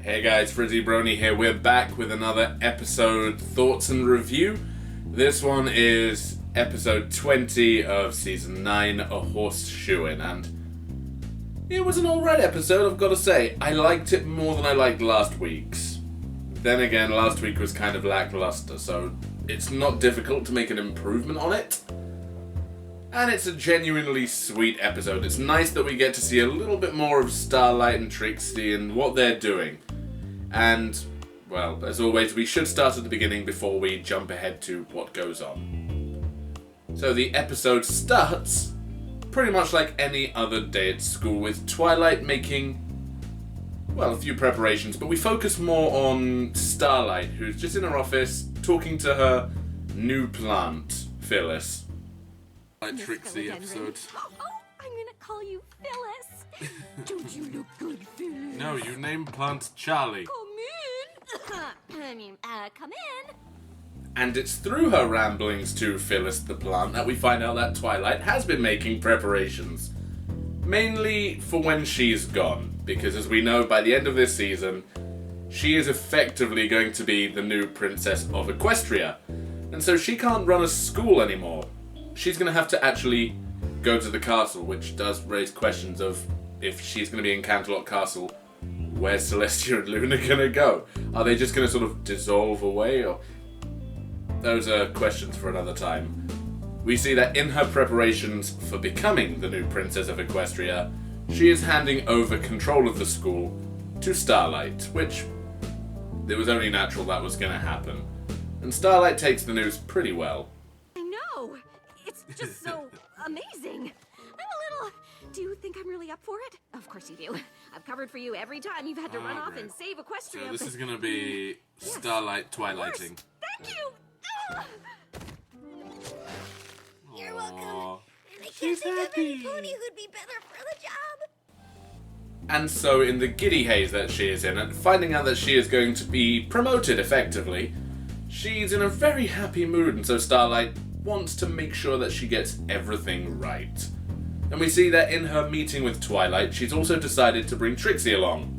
Hey guys, Frizzy Brony here. We're back with another episode thoughts and review. This one is episode 20 of season 9, A Horseshoeing, and it was an alright episode, I've got to say. I liked it more than I liked last week's. Then again, last week was kind of lackluster, so it's not difficult to make an improvement on it. And it's a genuinely sweet episode. It's nice that we get to see a little bit more of Starlight and Trixie and what they're doing. And, well, as always, we should start at the beginning before we jump ahead to what goes on. So the episode starts pretty much like any other day at school, with Twilight making, well, a few preparations, but we focus more on Starlight, who's just in her office talking to her new plant, Phyllis. Trixie episode. Oh, I'm gonna call you Phyllis. Don't you look good, Phyllis? No, you name plant Charlie. Come in. Come in. And it's through her ramblings to Phyllis the plant that we find out that Twilight has been making preparations. Mainly for when she's gone, because as we know, by the end of this season, she is effectively going to be the new princess of Equestria. And so she can't run a school anymore. She's going to have to actually go to the castle, which does raise questions of if she's going to be in Canterlot Castle, where's Celestia and Luna going to go? Are they just going to sort of dissolve away? Or those are questions for another time. We see that in her preparations for becoming the new princess of Equestria, she is handing over control of the school to Starlight, which it was only natural that was going to happen. And Starlight takes the news pretty well. It's just so amazing. Do you think I'm really up for it? Of course you do. I've covered for you every time you've had to run off and save Equestria. So this is going to be Starlight Twilighting. Thank you! You're welcome. And I can't think of any pony who'd be better for the job. And so in the giddy haze that she is in, and finding out that she is going to be promoted effectively, she's in a very happy mood, and so Starlight wants to make sure that she gets everything right. And we see that in her meeting with Twilight, she's also decided to bring Trixie along.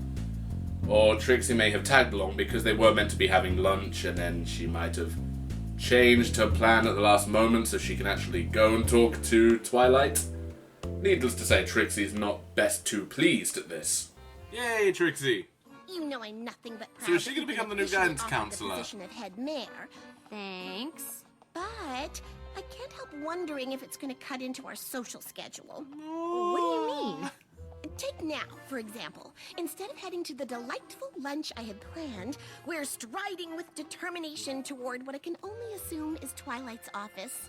Or Trixie may have tagged along because they were meant to be having lunch, and then she might have changed her plan at the last moment so she can actually go and talk to Twilight. Needless to say, Trixie's not best too pleased at this. Yay, Trixie! You know I'm nothing but proud. So is she going to become the new guidance offered counselor? The position of head mare, Thanks. but I can't help wondering if it's going to cut into our social schedule. What do you mean? Take now, for example. Instead of heading to the delightful lunch I had planned, we're striding with determination toward what I can only assume is Twilight's office.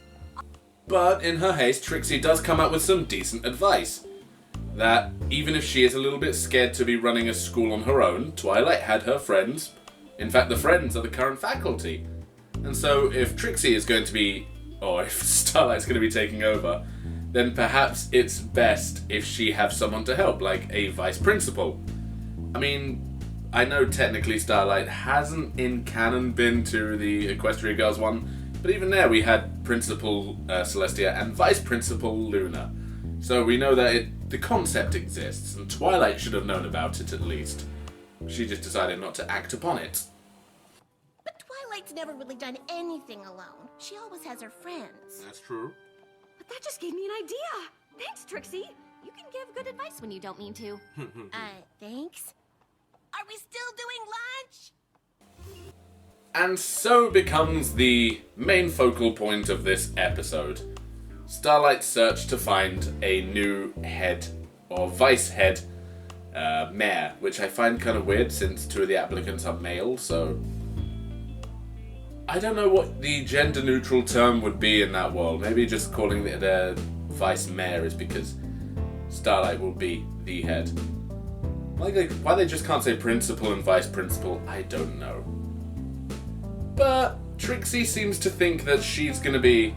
But in her haste, Trixie does come up with some decent advice. That even if she is a little bit scared to be running a school on her own, Twilight had her friends. In fact, the friends are the current faculty. And so if Trixie is going to be, or if Starlight's going to be taking over, then perhaps it's best if she has someone to help, like a vice principal. I mean, I know technically Starlight hasn't in canon been to the Equestria Girls one, but even there we had Principal Celestia and Vice Principal Luna. So we know that the concept exists, and Twilight should have known about it at least. She just decided not to act upon it. But Twilight's never really done anything alone. She always has her friends. That's true. But that just gave me an idea. Thanks, Trixie. You can give good advice when you don't mean to. Thanks. Are we still doing lunch? And so becomes the main focal point of this episode. Starlight's search to find a new head, or vice head, mare, which I find kind of weird since two of the applicants are male, so I don't know what the gender-neutral term would be in that world. Maybe just calling it a vice mayor is because Starlight will be the head. Why they just can't say principal and vice principal, I don't know. But Trixie seems to think that she's going to be,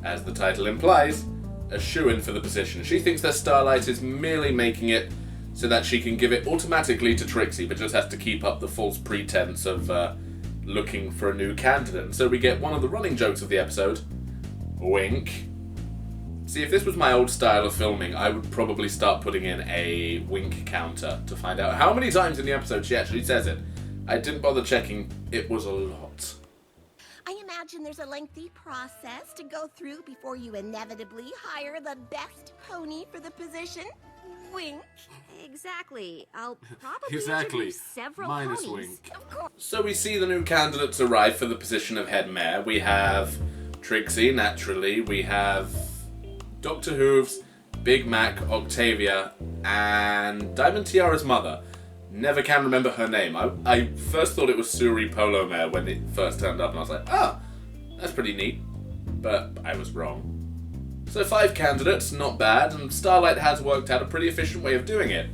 as the title implies, a shoo-in for the position. She thinks that Starlight is merely making it so that she can give it automatically to Trixie, but just has to keep up the false pretense of looking for a new candidate. And so we get one of the running jokes of the episode, wink, See, if this was my old style of filming, I would probably start putting in a wink counter to find out how many times in the episode she actually says it. I didn't bother checking. It was a lot. I imagine there's a lengthy process to go through before you inevitably hire the best pony for the position. Wink. Exactly. I'll probably Exactly. interview several Minus ponies. wink. Of course. So we see the new candidates arrive for the position of head mare. We have Trixie, naturally. We have Dr. Hooves, Big Mac, Octavia, and Diamond Tiara's mother. Never can remember her name. I first thought it was Suri Polo Mare when it first turned up, and I was like, ah, that's pretty neat. But I was wrong. So 5 candidates, not bad, and Starlight has worked out a pretty efficient way of doing it.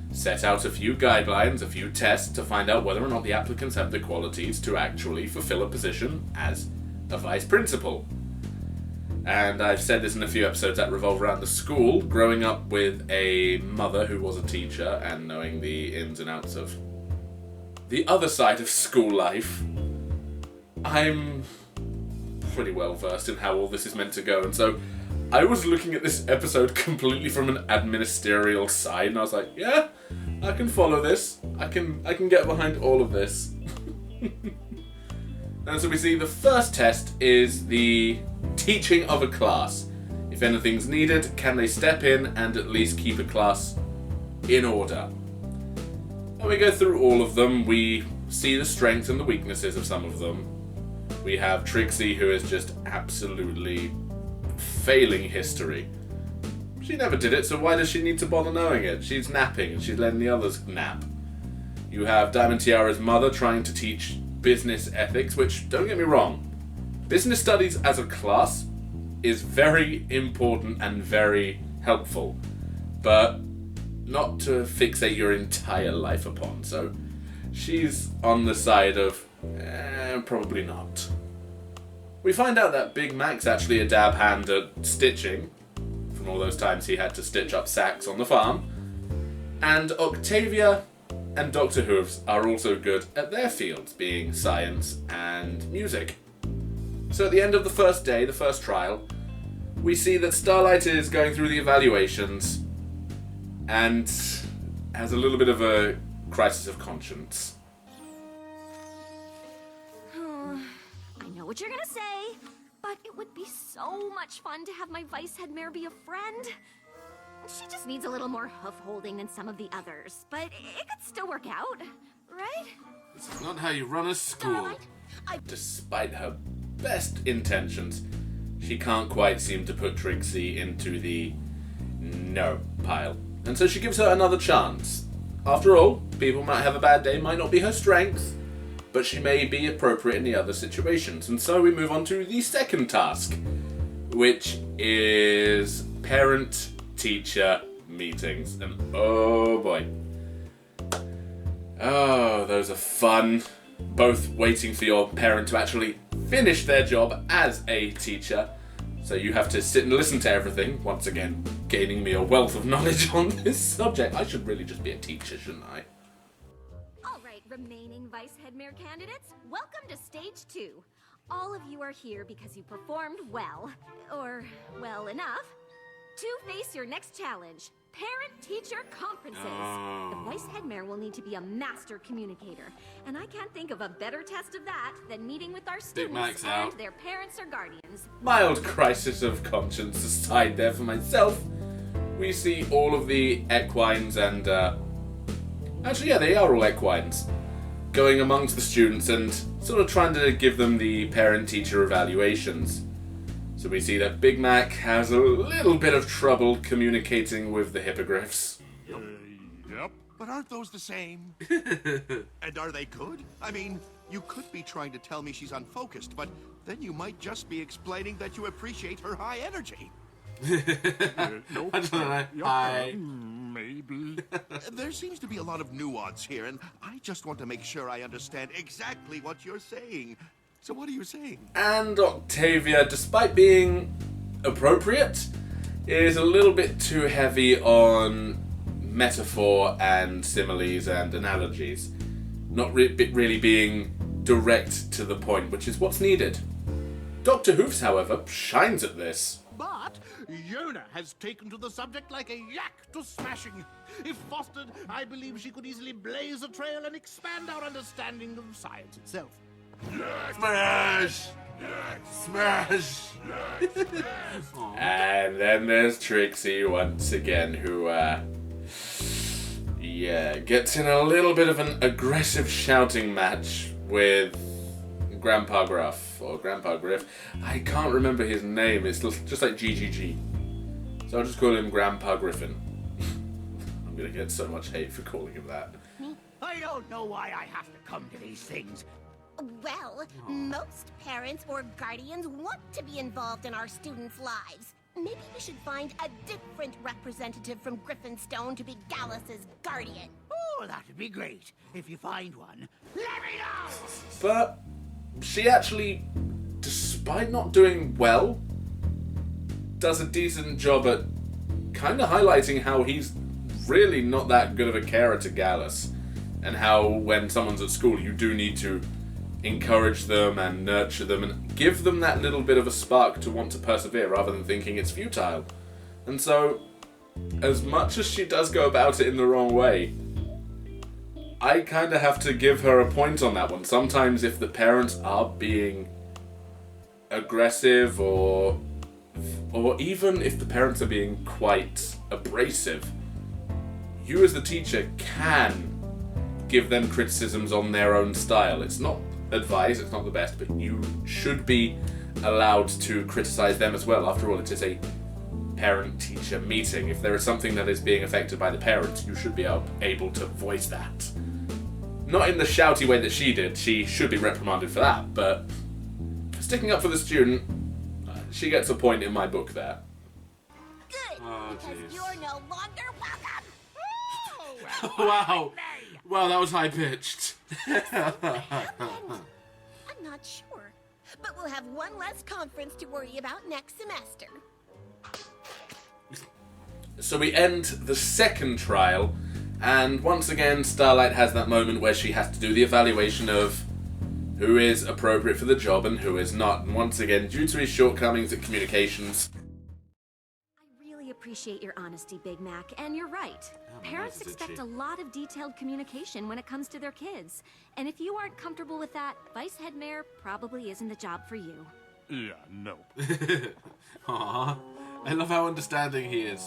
Set out a few guidelines, a few tests to find out whether or not the applicants have the qualities to actually fulfill a position as a vice principal. And I've said this in a few episodes that revolve around the school, growing up with a mother who was a teacher and knowing the ins and outs of the other side of school life. I'm pretty well versed in how all this is meant to go, and so I was looking at this episode completely from an administerial side, and I was like, yeah, I can follow this. I can get behind all of this. And so we see the first test is the teaching of a class. If anything's needed, can they step in and at least keep a class in order? And we go through all of them. We see the strengths and the weaknesses of some of them. We have Trixie, who is just absolutely failing history. She never did it, so why does she need to bother knowing it? She's napping and she's letting the others nap. You have Diamond Tiara's mother trying to teach business ethics, which, don't get me wrong, business studies as a class is very important and very helpful, but not to fixate your entire life upon, so she's on the side of, probably not. We find out that Big Mac's actually a dab hand at stitching, from all those times he had to stitch up sacks on the farm, and Octavia and Dr. Hooves are also good at their fields, being science and music. So at the end of the first day, the first trial, we see that Starlight is going through the evaluations and has a little bit of a crisis of conscience. I know what you're gonna say, but it would be so much fun to have my vice head mare be a friend. She just needs a little more hoof-holding than some of the others, but it could still work out, right? This is not how you run a school. Despite her best intentions, she can't quite seem to put Trixie into the no pile. And so she gives her another chance. After all, people might have a bad day, might not be her strength, but she may be appropriate in the other situations. And so we move on to the second task, which is parent-teacher meetings. And oh boy. Oh, those are fun. Both waiting for your parent to actually finish their job as a teacher. So you have to sit and listen to everything. Once again, gaining me a wealth of knowledge on this subject. I should really just be a teacher, shouldn't I? All right, remaining vice head mare candidates, welcome to stage 2. All of you are here because you performed well, or well enough, to face your next challenge, parent-teacher conferences. The vice head mare will need to be a master communicator, and I can't think of a better test of that than meeting with our students and out. their parents or guardians. Mild crisis of conscience aside there for myself. We see all of the equines and, actually, yeah, they are all equines, going amongst the students and sort of trying to give them the parent-teacher evaluations. So we see that Big Mac has a little bit of trouble communicating with the hippogriffs. Yep. But aren't those the same? And are they good? I mean, you could be trying to tell me she's unfocused, but then you might just be explaining that you appreciate her high energy. Nope. I don't know. Maybe. There seems to be a lot of nuance here, and I just want to make sure I understand exactly what you're saying. So what are you saying? And Octavia, despite being appropriate, is a little bit too heavy on metaphor and similes and analogies. Not really being direct to the point, which is what's needed. Dr. Hoofs, however, shines at this. But Yona has taken to the subject like a yak to smashing. If fostered, I believe she could easily blaze a trail and expand our understanding of science itself. Smash! Smash! And then there's Trixie once again, who, gets in a little bit of an aggressive shouting match with Grandpa Gruff, or Grandpa Griff. I can't remember his name, it's just like GGG. So I'll just call him Grandpa Griffin. I'm gonna get so much hate for calling him that. I don't know why I have to come to these things. Well, most parents or guardians want to be involved in our students' lives. Maybe we should find a different representative from Griffinstone to be Gallus's guardian. Oh, that'd be great. If you find one, let me know! But she actually, despite not doing well, does a decent job at kind of highlighting how he's really not that good of a carer to Gallus, and how when someone's at school you do need to encourage them and nurture them and give them that little bit of a spark to want to persevere rather than thinking it's futile. And so, as much as she does go about it in the wrong way, I kind of have to give her a point on that one. Sometimes if the parents are being aggressive or even if the parents are being quite abrasive, you as the teacher can give them criticisms on their own style. It's not advice, it's not the best, but you should be allowed to criticize them as well. After all, it is a parent-teacher meeting. If there is something that is being affected by the parents, you should be able to voice that. Not in the shouty way that she did. She should be reprimanded for that, but for sticking up for the student, she gets a point in my book there. Good, because geez. you're no longer welcome. Wow. Wow, that was high-pitched. I'm not sure, but we'll have one less conference to worry about next semester. So we end the second trial, and once again Starlight has that moment where she has to do the evaluation of who is appropriate for the job and who is not. And once again, due to his shortcomings at communications... I really appreciate your honesty, Big Mac, and you're right. Parents nice, expect isn't she? a lot of detailed communication when it comes to their kids. And if you aren't comfortable with that, Vice Head Mayor probably isn't the job for you. Yeah, nope. Aww. I love how understanding he is.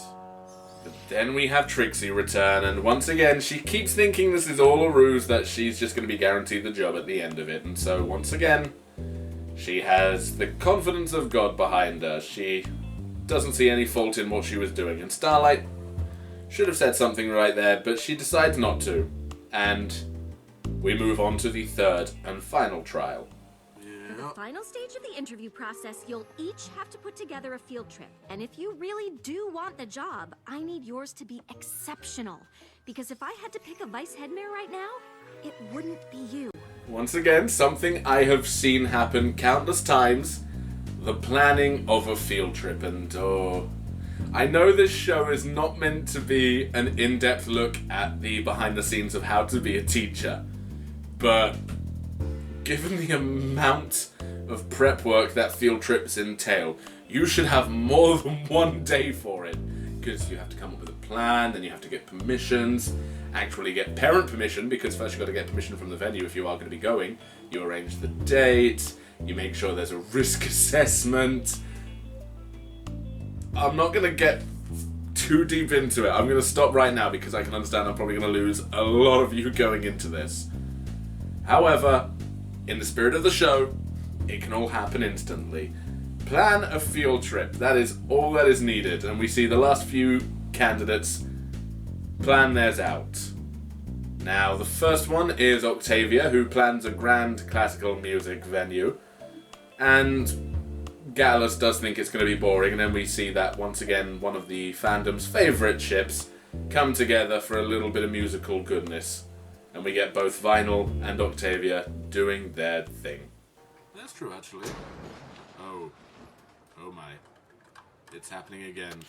But then we have Trixie return, and once again she keeps thinking this is all a ruse, that she's just going to be guaranteed the job at the end of it. And so once again, she has the confidence of God behind her. She doesn't see any fault in what she was doing. And Starlight should have said something right there, but she decides not to. And we move on to the third and final trial. For the final stage of the interview process, you'll each have to put together a field trip. And if you really do want the job, I need yours to be exceptional. Because if I had to pick a Vice Head Mayor right now, it wouldn't be you. Once again, something I have seen happen countless times. The planning of a field trip. And I know this show is not meant to be an in-depth look at the behind the scenes of how to be a teacher. But given the amount of prep work that field trips entail, you should have more than one day for it. Because you have to come up with a plan, then you have to get permissions, actually get parent permission, because first you've got to get permission from the venue if you are going to be going. You arrange the date, you make sure there's a risk assessment. I'm not going to get too deep into it. I'm going to stop right now because I can understand I'm probably going to lose a lot of you going into this. However, in the spirit of the show, it can all happen instantly. Plan a field trip. That is all that is needed. And we see the last few candidates plan theirs out. Now, the first one is Octavia, who plans a grand classical music venue. And Gallus does think it's going to be boring, and then we see that once again one of the fandom's favourite ships come together for a little bit of musical goodness. And we get both Vinyl and Octavia doing their thing. That's true, actually. Oh. Oh my. It's happening again.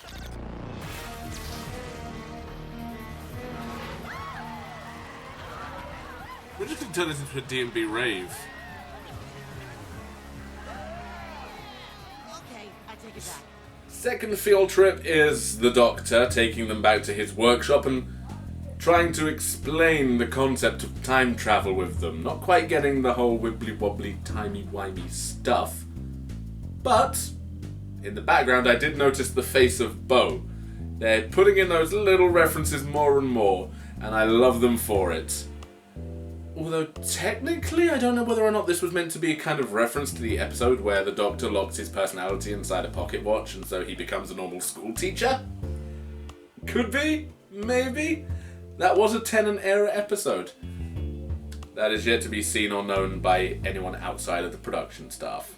We're just going to turn this into a D&B rave. Okay, I take it back. Second field trip is the Doctor taking them back to his workshop and trying to explain the concept of time travel with them. Not quite getting the whole wibbly-wobbly, timey-wimey stuff. But, in the background I did notice the face of Bo. They're putting in those little references more and more, and I love them for it. Although, technically, I don't know whether or not this was meant to be a kind of reference to the episode where the Doctor locks his personality inside a pocket watch and so he becomes a normal school teacher. Could be, maybe. That was a Tennant era episode. That is yet to be seen or known by anyone outside of the production staff.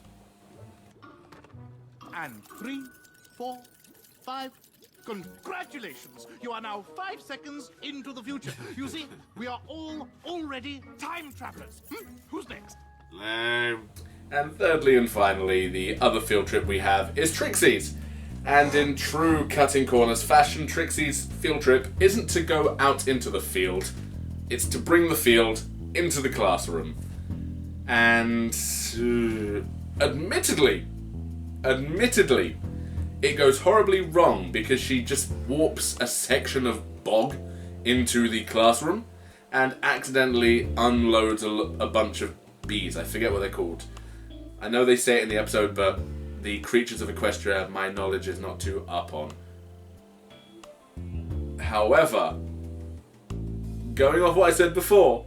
And 3, 4, 5. Congratulations! You are now 5 seconds into the future. You see, we are all already time travelers. Who's next? Lame. And thirdly and finally, the other field trip we have is Trixie's. And in true cutting corners fashion, Trixie's field trip isn't to go out into the field, it's to bring the field into the classroom. And admittedly, it goes horribly wrong because she just warps a section of bog into the classroom and accidentally unloads a bunch of bees. I forget what they're called. I know they say it in the episode, but the creatures of Equestria, my knowledge is not too up on. However, going off what I said before,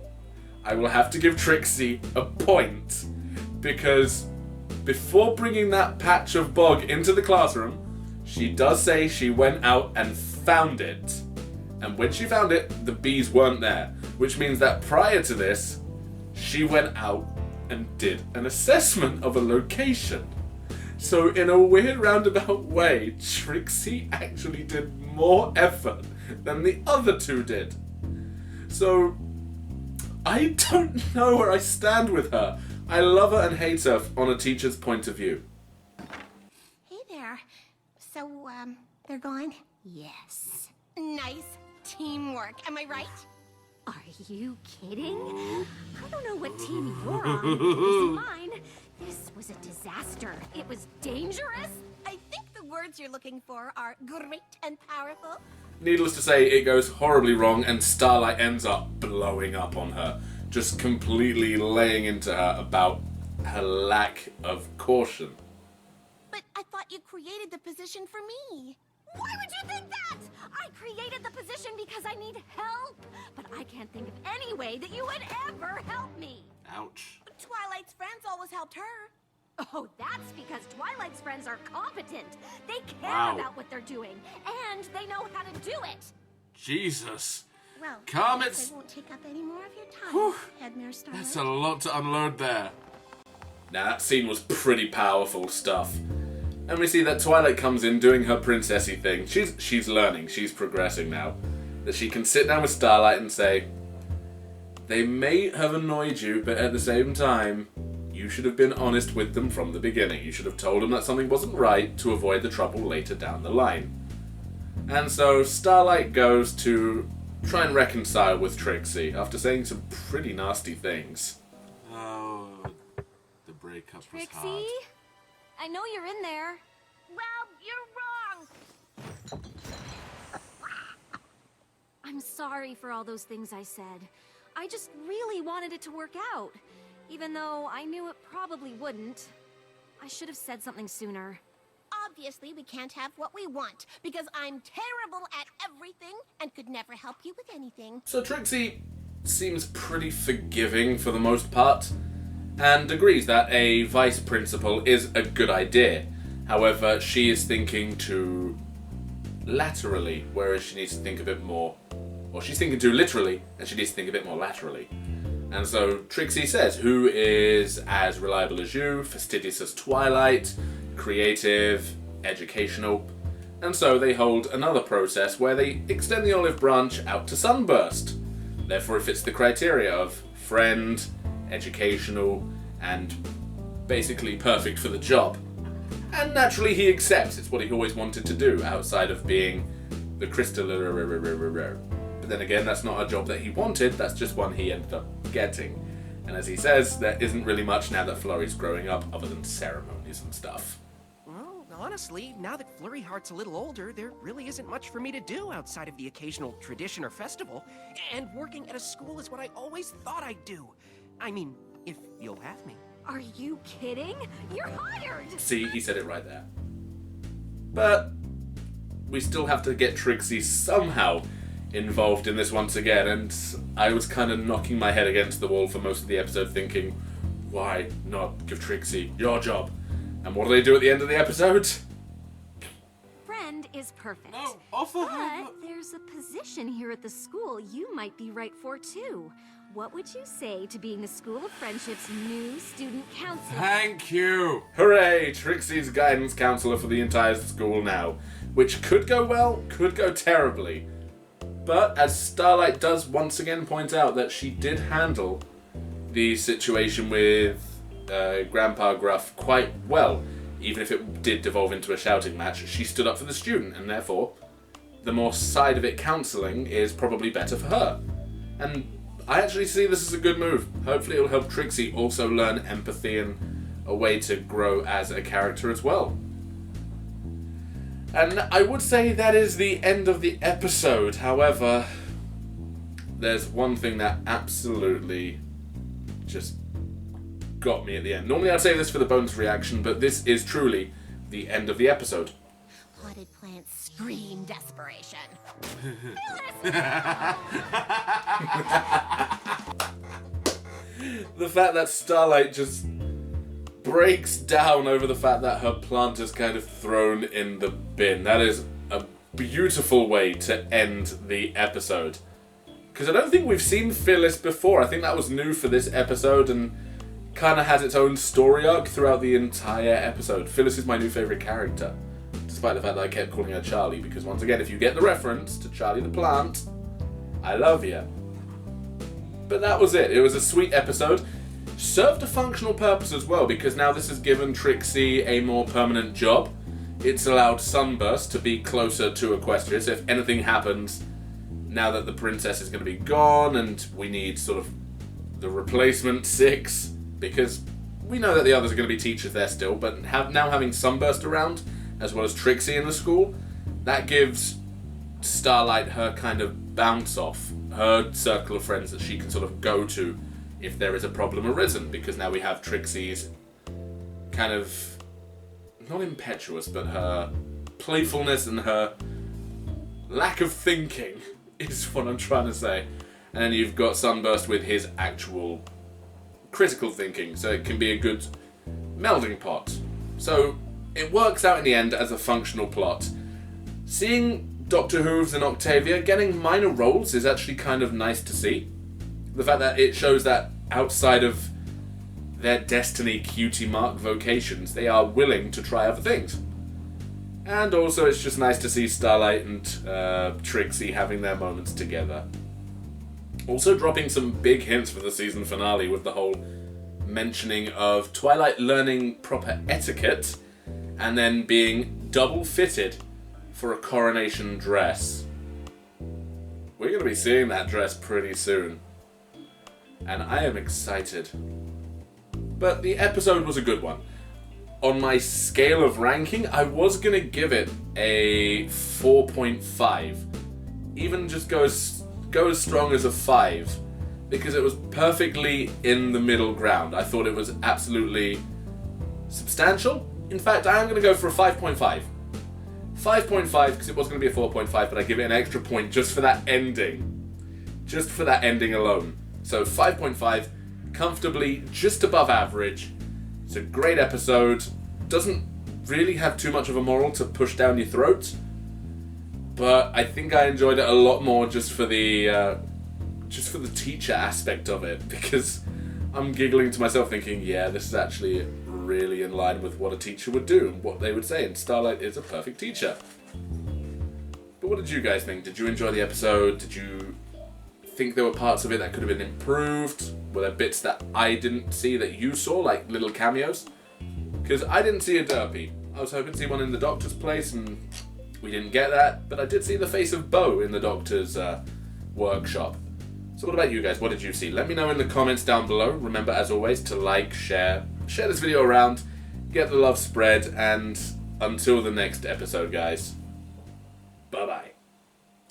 I will have to give Trixie a point because before bringing that patch of bog into the classroom, she does say she went out and found it. And when she found it, the bees weren't there. Which means that prior to this, she went out and did an assessment of a location. So in a weird roundabout way, Trixie actually did more effort than the other two did. So I don't know where I stand with her. I love her and hate her on a teacher's point of view. Hey there. So, they're gone? Yes. Nice teamwork, am I right? Are you kidding? I don't know what team you're on. This is mine. This was a disaster. It was dangerous. I think the words you're looking for are great and powerful. Needless to say, it goes horribly wrong and Starlight ends up blowing up on her. Just completely laying into her about her lack of caution. But I thought you created the position for me. Why would you think that? I created the position because I need help. But I can't think of any way that you would ever help me. Ouch. Twilight's friends always helped her. Oh, that's because Twilight's friends are competent. They care Wow. about what they're doing, and they know how to do it. Jesus. Well, Calm I it. guess I won't take up any more of your time, Whew. Headmare Starlight. That's a lot to unload there. Now that scene was pretty powerful stuff. And we see that Twilight comes in doing her princessy thing. She's learning, she's progressing now. That she can sit down with Starlight and say, they may have annoyed you, but at the same time, you should have been honest with them from the beginning. You should have told them that something wasn't right to avoid the trouble later down the line. And so Starlight goes to try and reconcile with Trixie after saying some pretty nasty things. Oh, the breakup was Trixie? hard. I know you're in there. Well, you're wrong. I'm sorry for all those things I said. I just really wanted it to work out, even though I knew it probably wouldn't. I should have said something sooner. Obviously, we can't have what we want, because I'm terrible at everything and could never help you with anything. So Trixie seems pretty forgiving for the most part, and agrees that a vice principal is a good idea. However, she is thinking too laterally, whereas she needs to think a bit more. Or she's thinking too literally, and she needs to think a bit more laterally. And so Trixie says, who is as reliable as you, fastidious as Twilight, creative, educational. And so they hold another process where they extend the olive branch out to Sunburst. Therefore it fits the criteria of friend, educational, and basically perfect for the job. And naturally he accepts. It's what he always wanted to do outside of being the crystal. But then again, that's not a job that he wanted, that's just one he ended up getting. And as he says, there isn't really much now that Florrie's growing up other than ceremonies and stuff. Well, Honestly, now that Flurry Heart's a little older, there really isn't much for me to do outside of the occasional tradition or festival. And working at a school is what I always thought I'd do. I mean, if you'll have me. Are you kidding? You're hired! See, he said it right there. But we still have to get Trixie somehow involved in this once again, and I was kind of knocking my head against the wall for most of the episode thinking, why not give Trixie your job? And what do they do at the end of the episode? Friend is perfect. No, offer her. But there's a position here at the school you might be right for too. What would you say to being the School of Friendship's new student counselor? Thank you. Hooray! Trixie's guidance counselor for the entire school now. Which could go well, could go terribly. But as Starlight does once again point out that she did handle the situation with Grandpa Gruff quite well. Even if it did devolve into a shouting match, she stood up for the student, and therefore the more side of it counselling is probably better for her. And I actually see this as a good move. Hopefully it'll help Trixie also learn empathy and a way to grow as a character as well. And I would say that is the end of the episode. However, there's one thing that absolutely just got me at the end. Normally I'd say this for the bonus reaction, but this is truly the end of the episode. Potted plants scream desperation. The fact that Starlight just breaks down over the fact that her plant is kind of thrown in the bin. That is a beautiful way to end the episode. Because I don't think we've seen Phyllis before. I think that was new for this episode and kind of has its own story arc throughout the entire episode. Phyllis is my new favourite character, despite the fact that I kept calling her Charlie, because once again, if you get the reference to Charlie the Plant, I love you. But that was it. It was a sweet episode. Served a functional purpose as well, because now this has given Trixie a more permanent job. It's allowed Sunburst to be closer to Equestria, so if anything happens, now that the princess is going to be gone, and we need sort of the replacement 6, because we know that the others are going to be teachers there still, but now having Sunburst around, as well as Trixie in the school, that gives Starlight her kind of bounce off, her circle of friends that she can sort of go to if there is a problem arisen, because now we have Trixie's kind of, not impetuous, but her playfulness and her lack of thinking is what I'm trying to say. And then you've got Sunburst with his actual critical thinking, so it can be a good melding pot. So it works out in the end as a functional plot. Seeing Dr. Hooves and Octavia getting minor roles is actually kind of nice to see. The fact that it shows that outside of their Destiny cutie mark vocations, they are willing to try other things. And also it's just nice to see Starlight and Trixie having their moments together. Also dropping some big hints for the season finale with the whole mentioning of Twilight learning proper etiquette and then being double fitted for a coronation dress. We're going to be seeing that dress pretty soon. And I am excited. But the episode was a good one. On my scale of ranking, I was going to give it a 4.5. Even just go as strong as a 5. Because it was perfectly in the middle ground. I thought it was absolutely substantial. In fact, I am going to go for a 5.5. 5.5 because it was going to be a 4.5, but I give it an extra point just for that ending. Just for that ending alone. So 5.5, comfortably just above average. It's a great episode. Doesn't really have too much of a moral to push down your throat. But I think I enjoyed it a lot more just for the teacher aspect of it, because I'm giggling to myself thinking, yeah, this is actually really in line with what a teacher would do and what they would say, and Starlight is a perfect teacher. But what did you guys think? Did you enjoy the episode? Did you think there were parts of it that could have been improved? Were there bits that I didn't see that you saw, like little cameos? Because I didn't see a Derpy. I was hoping to see one in the Doctor's place, and we didn't get that, but I did see the face of Bo in the Doctor's workshop. So what about you guys? What did you see? Let me know in the comments down below. Remember, as always, to like, share this video around, get the love spread, and until the next episode, guys. Bye-bye.